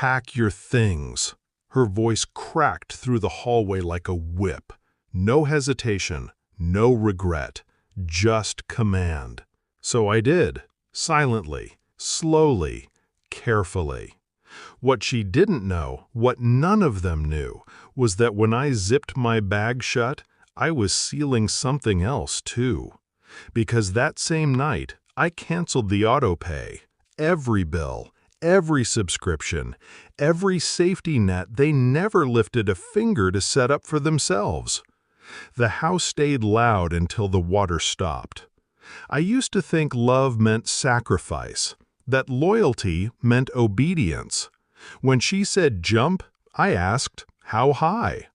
Pack your things. Her voice cracked through the hallway like a whip. No hesitation, no regret, just command. So I did, silently, slowly, carefully. What she didn't know, what none of them knew, was that when I zipped my bag shut, I was sealing something else too. Because that same night, I canceled the Autopay. Every bill, every subscription, every safety net they never lifted a finger to set up for themselves. The house stayed loud until the water stopped. I used to think love meant sacrifice, that loyalty meant obedience. When she said jump, I asked, how high?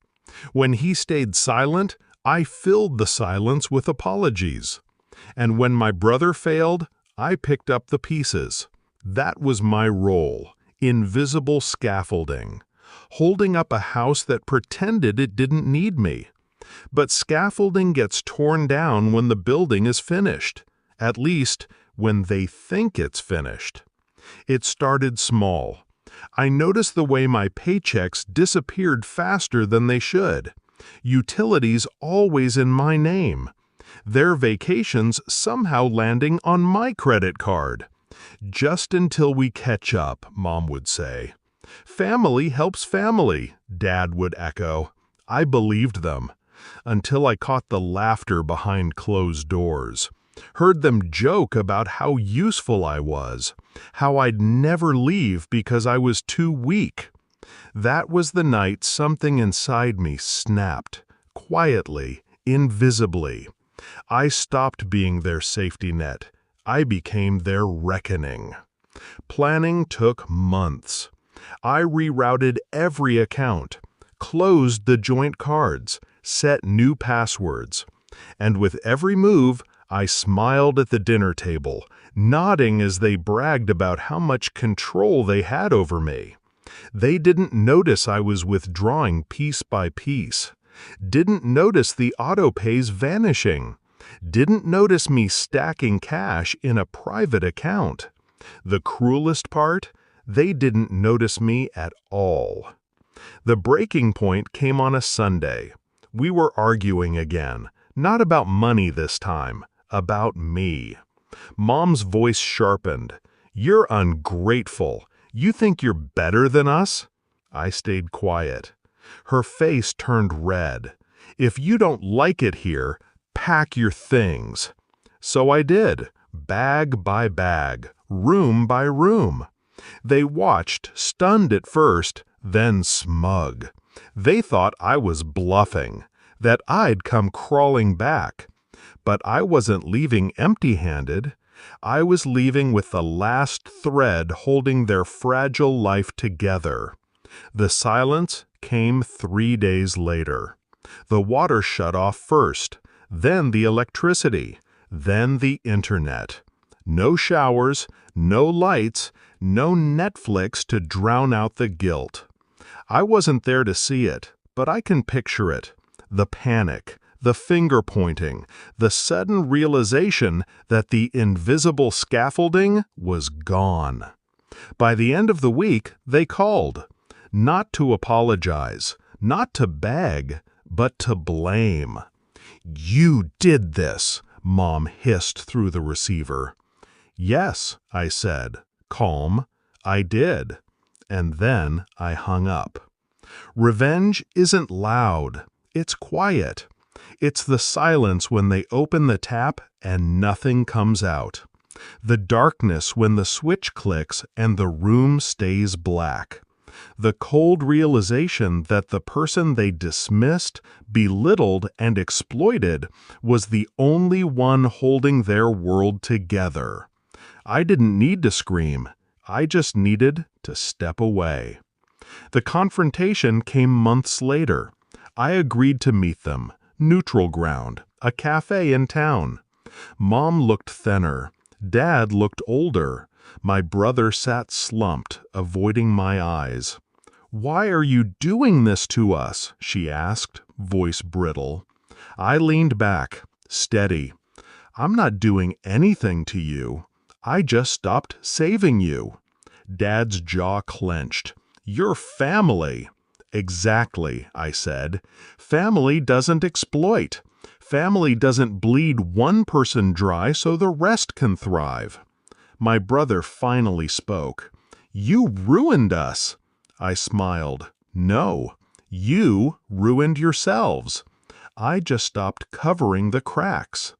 When he stayed silent, I filled the silence with apologies. And when my brother failed, I picked up the pieces. That was my role, invisible scaffolding, holding up a house that pretended it didn't need me. But scaffolding gets torn down when the building is finished, at least when they think it's finished. It started small. I noticed the way my paychecks disappeared faster than they should. Utilities always in my name. Their vacations somehow landing on my credit card. Just until we catch up, Mom would say. Family helps family, Dad would echo. I believed them. Until I caught the laughter behind closed doors. Heard them joke about how useful I was, how I'd never leave because I was too weak. That was the night something inside me snapped, quietly, invisibly. I stopped being their safety net. I became their reckoning. Planning took months. I rerouted every account, closed the joint cards, set new passwords. And with every move, I smiled at the dinner table, nodding as they bragged about how much control they had over me. They didn't notice I was withdrawing piece by piece. Didn't notice the autopays vanishing. Didn't notice me stacking cash in a private account. The cruelest part? They didn't notice me at all. The breaking point came on a Sunday. We were arguing again, not about money this time, about me. Mom's voice sharpened. You're ungrateful. You think you're better than us? I stayed quiet. Her face turned red. If you don't like it here, pack your things. So I did, bag by bag, room by room. They watched, stunned at first, then smug. They thought I was bluffing, that I'd come crawling back. But I wasn't leaving empty-handed. I was leaving with the last thread holding their fragile life together. The silence came 3 days later. The water shut off first, then the electricity, then the internet. No showers, no lights, no Netflix to drown out the guilt. I wasn't there to see it, but I can picture it. The panic, the finger-pointing, the sudden realization that the invisible scaffolding was gone. By the end of the week, they called. Not to apologize, not to beg, but to blame. You did this, Mom hissed through the receiver. Yes, I said, calm, I did. And then I hung up. Revenge isn't loud, it's quiet. It's the silence when they open the tap and nothing comes out. The darkness when the switch clicks and the room stays black. The cold realization that the person they dismissed, belittled, and exploited was the only one holding their world together. I didn't need to scream. I just needed to step away. The confrontation came months later. I agreed to meet them. Neutral ground, a cafe in town. Mom looked thinner. Dad looked older. My brother sat slumped, avoiding my eyes. "Why are you doing this to us?" she asked, voice brittle. I leaned back, steady. "I'm not doing anything to you. I just stopped saving you." Dad's jaw clenched. You're family." "Exactly," I said. "Family doesn't exploit. Family doesn't bleed one person dry so the rest can thrive." My brother finally spoke. "You ruined us." I smiled. "No, you ruined yourselves. I just stopped covering the cracks."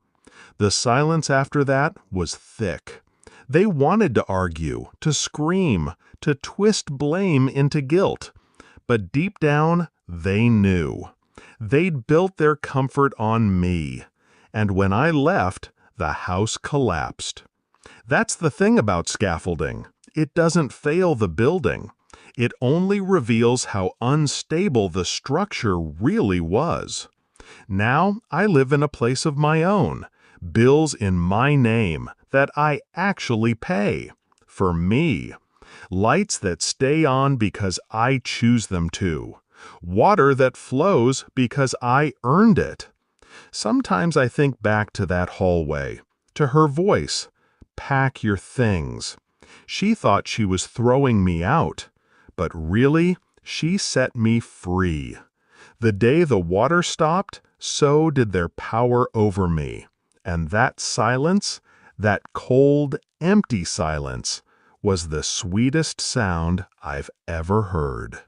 The silence after that was thick. They wanted to argue, to scream, to twist blame into guilt. But deep down, they knew. They'd built their comfort on me. And when I left, the house collapsed. That's the thing about scaffolding. It doesn't fail the building. It only reveals how unstable the structure really was. Now I live in a place of my own, bills in my name that I actually pay. For me. Lights that stay on because I choose them to. Water that flows because I earned it. Sometimes I think back to that hallway, to her voice. "Pack your things." She thought she was throwing me out, but really, she set me free. The day the water stopped, so did their power over me. And that silence, that cold, empty silence, was the sweetest sound I've ever heard.